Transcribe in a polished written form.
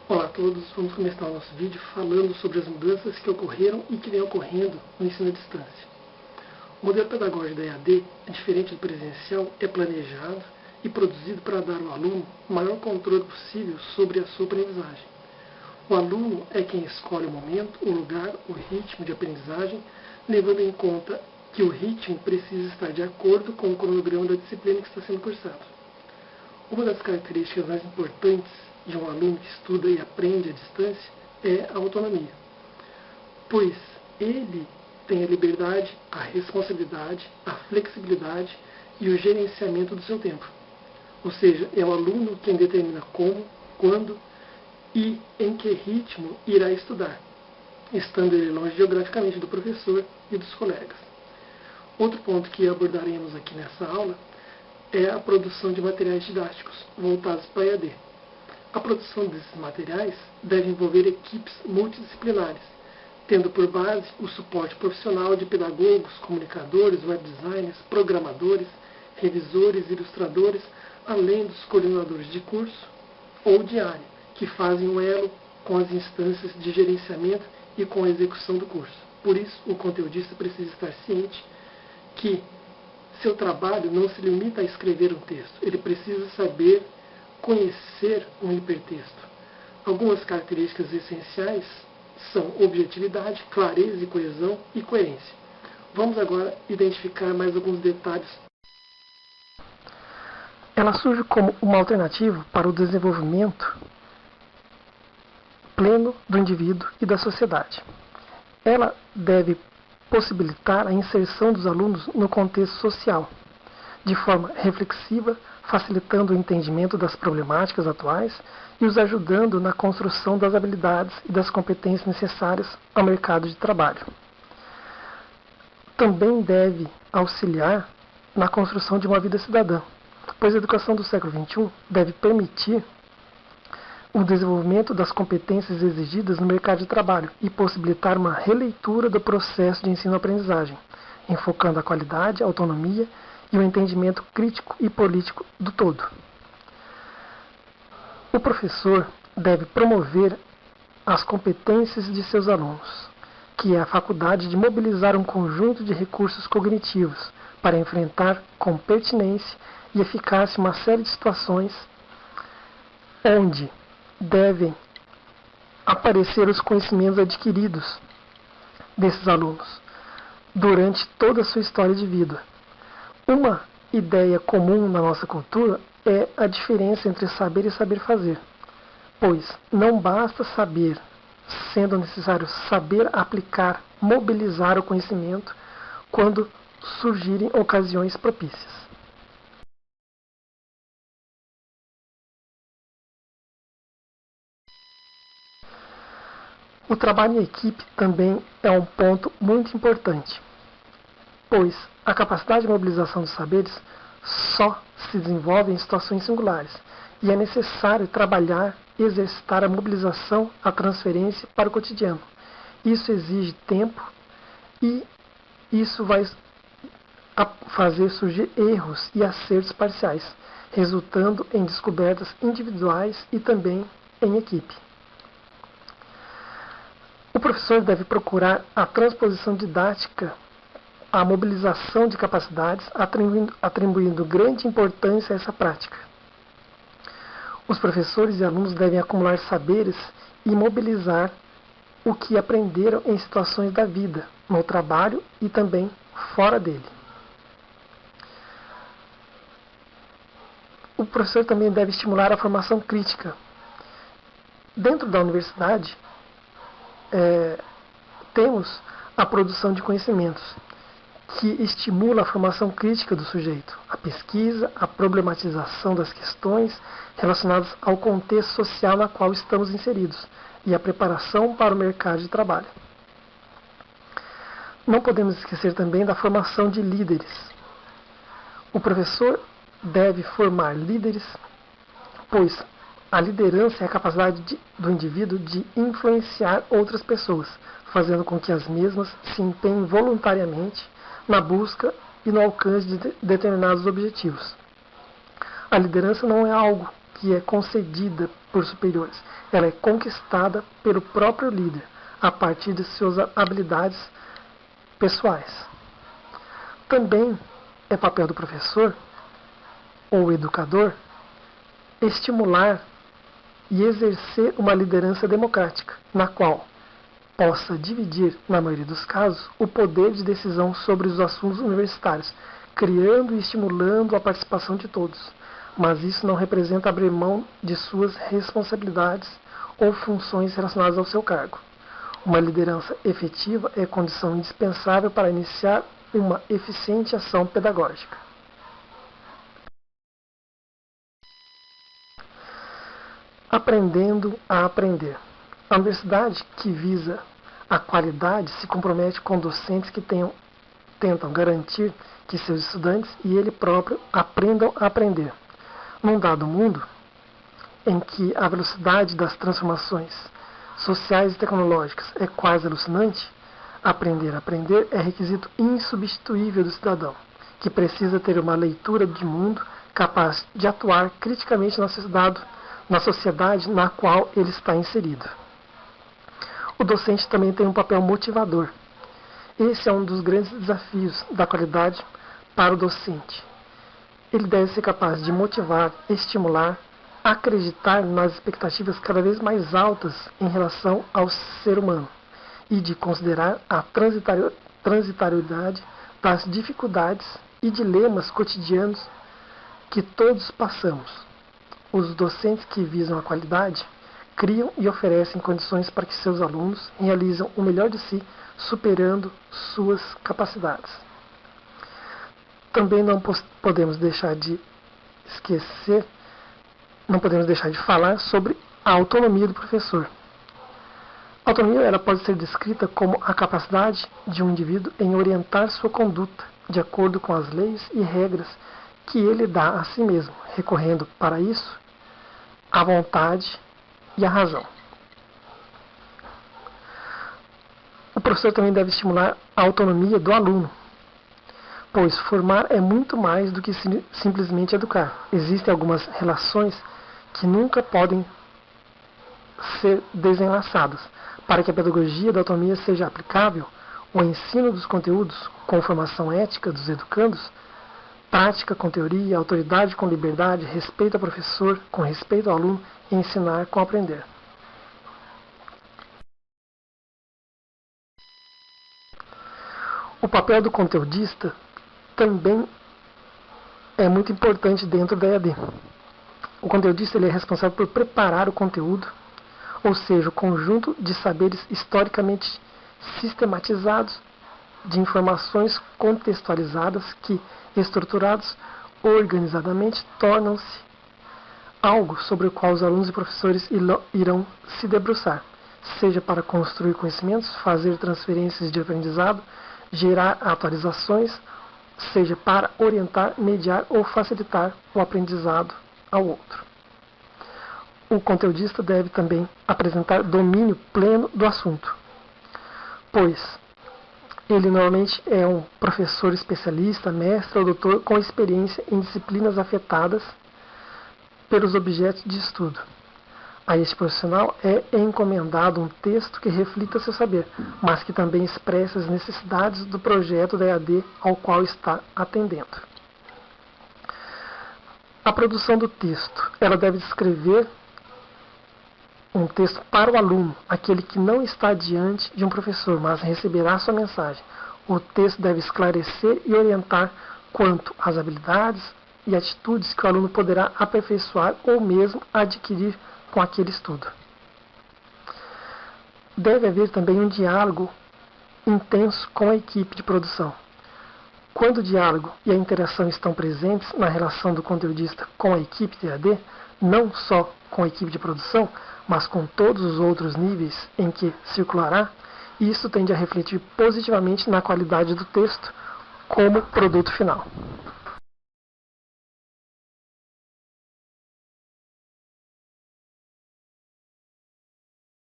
Olá a todos, vamos começar o nosso vídeo falando sobre as mudanças que ocorreram e que vêm ocorrendo no ensino à distância. O modelo pedagógico da EAD, diferente do presencial, é planejado e produzido para dar ao aluno o maior controle possível sobre a sua aprendizagem. O aluno é quem escolhe o momento, o lugar, o ritmo de aprendizagem, levando em conta que o ritmo precisa estar de acordo com o cronograma da disciplina que está sendo cursado. Uma das características mais importantes de um aluno que estuda e aprende à distância é a autonomia, pois ele tem a liberdade, a responsabilidade, a flexibilidade e o gerenciamento do seu tempo. Ou seja, é o aluno quem determina como, quando e em que ritmo irá estudar, estando ele longe geograficamente do professor e dos colegas. Outro ponto que abordaremos aqui nessa aula é a produção de materiais didáticos voltados para a EAD. A produção desses materiais deve envolver equipes multidisciplinares, tendo por base o suporte profissional de pedagogos, comunicadores, web designers, programadores, revisores, ilustradores, além dos coordenadores de curso ou de área, que fazem um elo com as instâncias de gerenciamento e com a execução do curso. Por isso, o conteudista precisa estar ciente que seu trabalho não se limita a escrever um texto, ele precisa saber conhecer um hipertexto. Algumas características essenciais são objetividade, clareza e coesão e coerência. Vamos agora identificar mais alguns detalhes. Ela surge como uma alternativa para o desenvolvimento pleno do indivíduo e da sociedade. Ela deve possibilitar a inserção dos alunos no contexto social, de forma reflexiva, facilitando o entendimento das problemáticas atuais e os ajudando na construção das habilidades e das competências necessárias ao mercado de trabalho. Também deve auxiliar na construção de uma vida cidadã, pois a educação do século XXI deve permitir o desenvolvimento das competências exigidas no mercado de trabalho e possibilitar uma releitura do processo de ensino-aprendizagem, enfocando a qualidade, a autonomia e o entendimento crítico e político do todo. O professor deve promover as competências de seus alunos, que é a faculdade de mobilizar um conjunto de recursos cognitivos para enfrentar com pertinência e eficácia uma série de situações onde devem aparecer os conhecimentos adquiridos desses alunos durante toda a sua história de vida. Uma ideia comum na nossa cultura é a diferença entre saber e saber fazer, pois não basta saber, sendo necessário saber aplicar, mobilizar o conhecimento quando surgirem ocasiões propícias. O trabalho em equipe também é um ponto muito importante, pois a capacidade de mobilização dos saberes só se desenvolve em situações singulares e é necessário trabalhar e exercitar a mobilização, a transferência para o cotidiano. Isso exige tempo e isso vai fazer surgir erros e acertos parciais, resultando em descobertas individuais e também em equipe. O professor deve procurar a transposição didática, a mobilização de capacidades, atribuindo grande importância a essa prática. Os professores e alunos devem acumular saberes e mobilizar o que aprenderam em situações da vida, no trabalho e também fora dele. O professor também deve estimular a formação crítica. Dentro da universidade, temos a produção de conhecimentos, que estimula a formação crítica do sujeito, a pesquisa, a problematização das questões relacionadas ao contexto social na qual estamos inseridos e a preparação para o mercado de trabalho. Não podemos esquecer também da formação de líderes. O professor deve formar líderes, pois a liderança é a capacidade do indivíduo de influenciar outras pessoas, fazendo com que as mesmas se empenhem voluntariamente na busca e no alcance de determinados objetivos. A liderança não é algo que é concedida por superiores. Ela é conquistada pelo próprio líder, a partir de suas habilidades pessoais. Também é papel do professor ou educador estimular e exercer uma liderança democrática, na qual possa dividir, na maioria dos casos, o poder de decisão sobre os assuntos universitários, criando e estimulando a participação de todos. Mas isso não representa abrir mão de suas responsabilidades ou funções relacionadas ao seu cargo. Uma liderança efetiva é condição indispensável para iniciar uma eficiente ação pedagógica. Aprendendo a aprender. A universidade que visa a qualidade se compromete com docentes que tentam garantir que seus estudantes e ele próprio aprendam a aprender. Num dado mundo em que a velocidade das transformações sociais e tecnológicas é quase alucinante, aprender a aprender é requisito insubstituível do cidadão, que precisa ter uma leitura de mundo capaz de atuar criticamente na sociedade na qual ele está inserido. O docente também tem um papel motivador. Esse é um dos grandes desafios da qualidade para o docente. Ele deve ser capaz de motivar, estimular, acreditar nas expectativas cada vez mais altas em relação ao ser humano e de considerar a transitoriedade das dificuldades e dilemas cotidianos que todos passamos. Os docentes que visam a qualidade criam e oferecem condições para que seus alunos realizem o melhor de si, superando suas capacidades. Também não podemos deixar de falar sobre a autonomia do professor. A autonomia ela pode ser descrita como a capacidade de um indivíduo em orientar sua conduta de acordo com as leis e regras que ele dá a si mesmo, recorrendo para isso à vontade e à razão. O professor também deve estimular a autonomia do aluno, pois formar é muito mais do que simplesmente educar. Existem algumas relações que nunca podem ser desenlaçadas. Para que a pedagogia da autonomia seja aplicável, o ensino dos conteúdos com formação ética dos educandos, prática com teoria, autoridade com liberdade, respeito ao professor com respeito ao aluno e ensinar com aprender. O papel do conteudista também é muito importante dentro da EAD. O conteudista ele é responsável por preparar o conteúdo, ou seja, o conjunto de saberes historicamente sistematizados, de informações contextualizadas que, estruturados organizadamente, tornam-se algo sobre o qual os alunos e professores irão se debruçar, seja para construir conhecimentos, fazer transferências de aprendizado, gerar atualizações, seja para orientar, mediar ou facilitar o aprendizado ao outro. O conteudista deve também apresentar domínio pleno do assunto, pois ele normalmente é um professor especialista, mestre ou doutor com experiência em disciplinas afetadas pelos objetos de estudo. A este profissional é encomendado um texto que reflita seu saber, mas que também expresse as necessidades do projeto da EAD ao qual está atendendo. A produção do texto, ela deve descrever um texto para o aluno, aquele que não está diante de um professor, mas receberá sua mensagem. O texto deve esclarecer e orientar quanto às habilidades e atitudes que o aluno poderá aperfeiçoar ou mesmo adquirir com aquele estudo. Deve haver também um diálogo intenso com a equipe de produção. Quando o diálogo e a interação estão presentes na relação do conteudista com a equipe de EAD, não só com a equipe de produção, mas com todos os outros níveis em que circulará, isso tende a refletir positivamente na qualidade do texto como produto final.